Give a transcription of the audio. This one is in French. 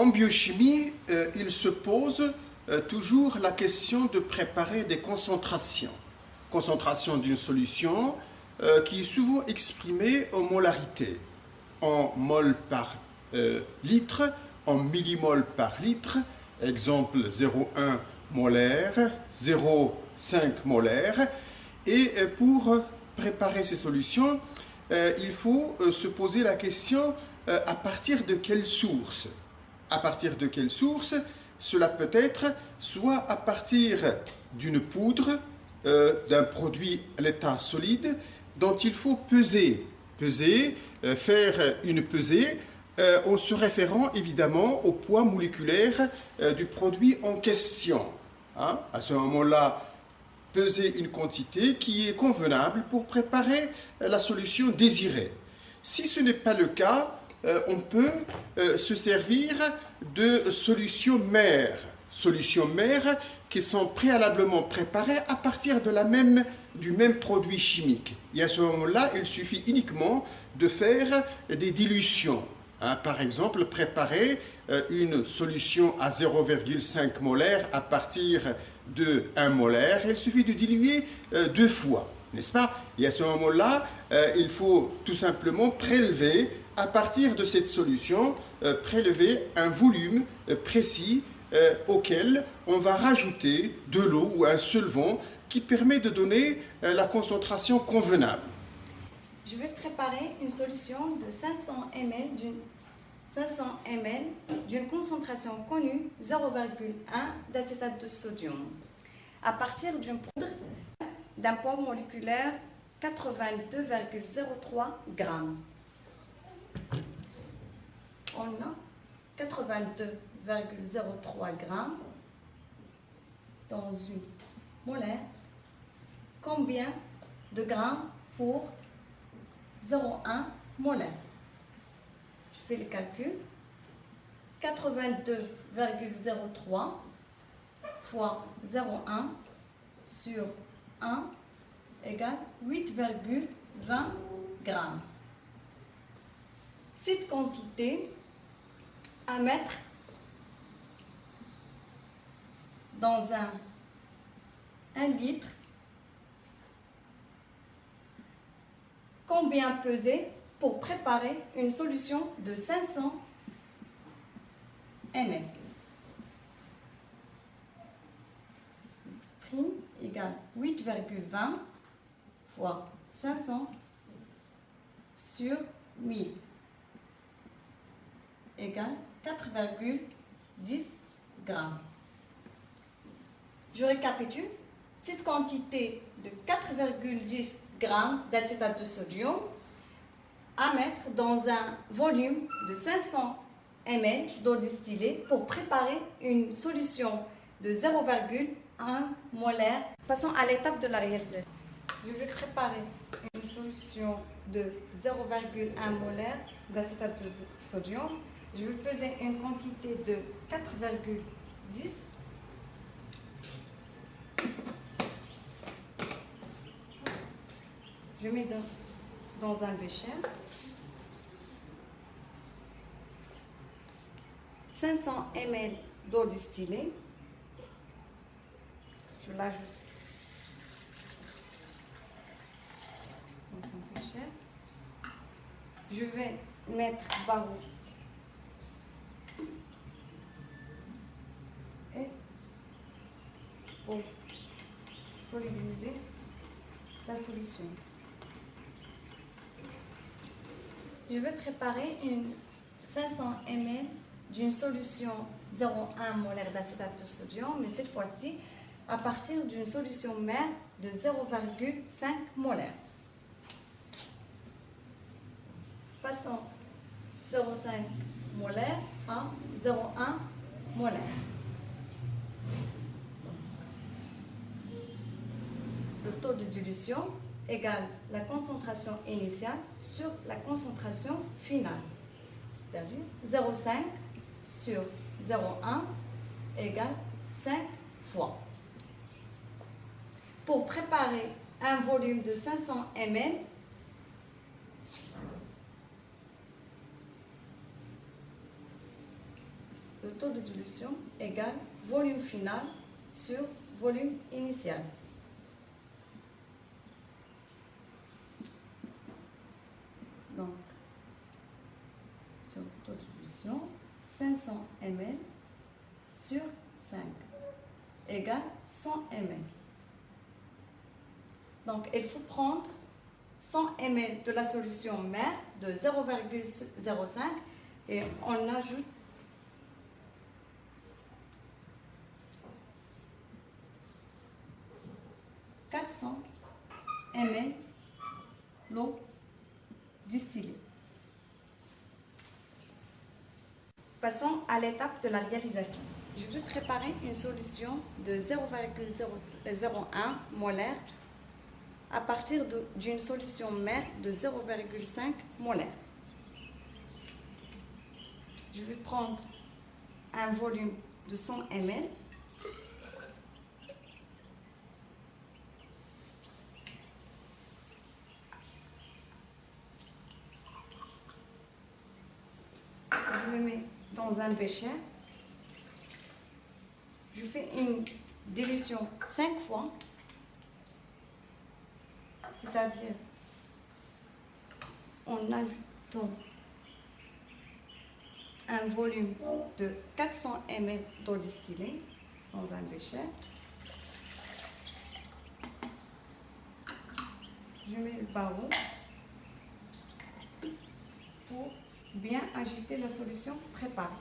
En biochimie, il se pose toujours la question de préparer des concentrations. Concentration d'une solution qui est souvent exprimée en molarité, en mol par litre, en millimol par litre, exemple 0,1 molaire, 0,5 molaire. Et pour préparer ces solutions, il faut se poser la question à partir de quelle source? À partir de quelle source? Cela peut être soit à partir d'une poudre, d'un produit à l'état solide dont il faut peser, faire une pesée en se référant évidemment au poids moléculaire du produit en question. Hein? À ce moment-là, peser une quantité qui est convenable pour préparer la solution désirée. Si ce n'est pas le cas, on peut se servir de solutions mères qui sont préalablement préparées à partir de du même produit chimique. Et à ce moment-là, il suffit uniquement de faire des dilutions. Hein, par exemple, préparer une solution à 0,5 molaire à partir de 1 molaire, il suffit de diluer 2 fois, n'est-ce pas? Et à ce moment-là, il faut tout simplement prélever, à partir de cette solution, prélever un volume précis auquel on va rajouter de l'eau ou un solvant qui permet de donner la concentration convenable. Je vais préparer une solution de 500 ml d'une concentration connue 0,1 d'acétate de sodium à partir d'une poudre d'un poids moléculaire 82,03 g. On a 82,03 g dans une molaire. Combien de grammes pour 0,1 molaire? Je fais le calcul. 82,03 fois 0,1 sur 1 égale 8,20 grammes. Cette quantité à mettre dans un litre. Combien peser pour préparer une solution de 500 ml? Prime égale 8,20 fois 500 sur 1000 égale 4,10 grammes. Je récapitule. Cette quantité de 4,10 grammes d'acétate de sodium à mettre dans un volume de 500 ml d'eau distillée pour préparer une solution de 0,1 molaire. Passons à l'étape de la réalisation. Je vais préparer une solution de 0,1 molaire d'acétate de sodium. Je vais peser une quantité de 4,10. Je mets dans un bécher 500 ml d'eau distillée. Je l'ajoute dans un bécher. Je vais mettre barreau et pour solidifier la solution. Je vais préparer une 500 ml d'une solution 0,1 molaire d'acétate de sodium, mais cette fois-ci à partir d'une solution mère de 0,5 molaire. Passons 0,5 molaire à 0,1 molaire. Le taux de dilution égale la concentration initiale sur la concentration finale, c'est-à-dire 0,5 sur 0,1 égale 5 fois. Pour préparer un volume de 500 ml, taux de dilution égale volume final sur volume initial. Donc, sur le taux de dilution, 500 ml sur 5 égale 100 ml. Donc, il faut prendre 100 ml de la solution mère de 0,05 et on ajoute 400 ml l'eau distillée. Passons à l'étape de la réalisation. Je vais préparer une solution de 0,001 molaire à partir d'une solution mère de 0,5 molaire. Je vais prendre un volume de 100 ml. Je le mets dans un bécher. Je fais une dilution 5 fois, c'est-à-dire en ajoutant un volume de 400 ml d'eau distillée dans un bécher. Je mets le barreau pour bien agiter la solution préparée.